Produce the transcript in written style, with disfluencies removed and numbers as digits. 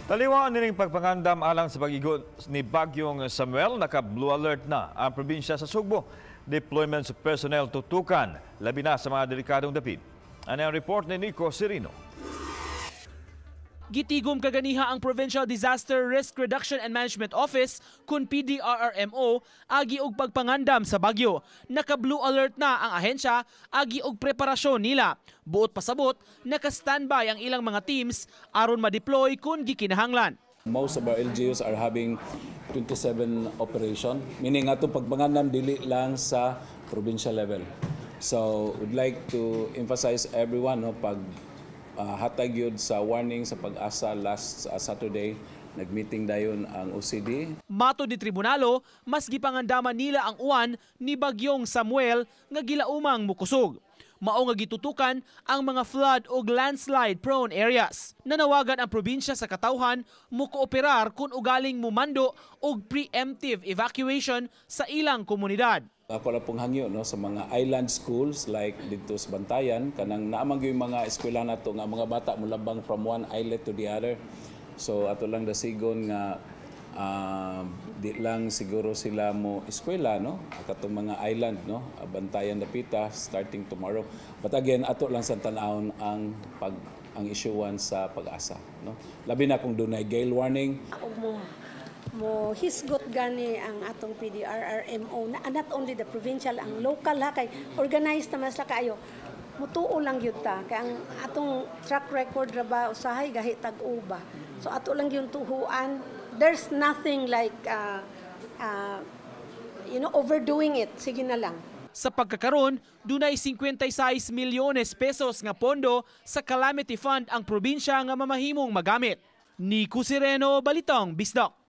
Taliwaan nining pagpangandam alang sa pag-igo ni Bagyong Samuel, naka-blue alert na ang probinsya sa Sugbo. Deployment sa personnel tutukan, labi na sa mga delikadong dapit. Ano ang report ni Nico Sirino? Gitigom kaganiha ang Provincial Disaster Risk Reduction and Management Office kun PDRRMO agi og pagpangandam sa bagyo. Naka-blue alert na ang ahensya agi og preparasyon nila. Buot pasabot, naka-standby ang ilang mga teams aron ma-deploy kun gikinahanglan. Most of our LGUs are having 27 operation, meaning atong pagpangandam dili lang sa provincial level. So we'd like to emphasize everyone pag hatag yun sa warning sa Pag-asa last Saturday, nag-meeting dayon ang OCD. Mato di tribunalo, mas gipangandaman nila ang uwan ni Bagyong Samuel nga gilaumang mukusog. Mao nga gitutukan ang mga flood o landslide prone areas. Nanawagan ang probinsya sa katawhan mukooperar kung ugaling mumando og preemptive evacuation sa ilang komunidad. Ako lang pong hangyo sa mga island schools like dito sa Bantayan, kanang naamang yung mga eskwela na to nga mga bata mulabang from one islet to the other. So ato lang dasigon nga di lang siguro sila mo eskwela katong mga island Bantayan dapita starting tomorrow. But again ato lang sa tan-awon ang issuean sa Pag-asa Labi na kung dunay gale warning. Mo hisgot gani ang atong PDRRMO na not only the provincial, ang local kay organized naman sila kayo. Mutuo lang gyud ta kay ang atong track record ra ba usahay gahi tag-uba. So ato lang yung tuhuan. There's nothing like overdoing it. Sige na lang. Sa pagkakaroon, dunay 56 milyones pesos nga pondo sa calamity fund ang probinsya nga mamahimong magamit. Nico Sirino, Balitang Bisdak.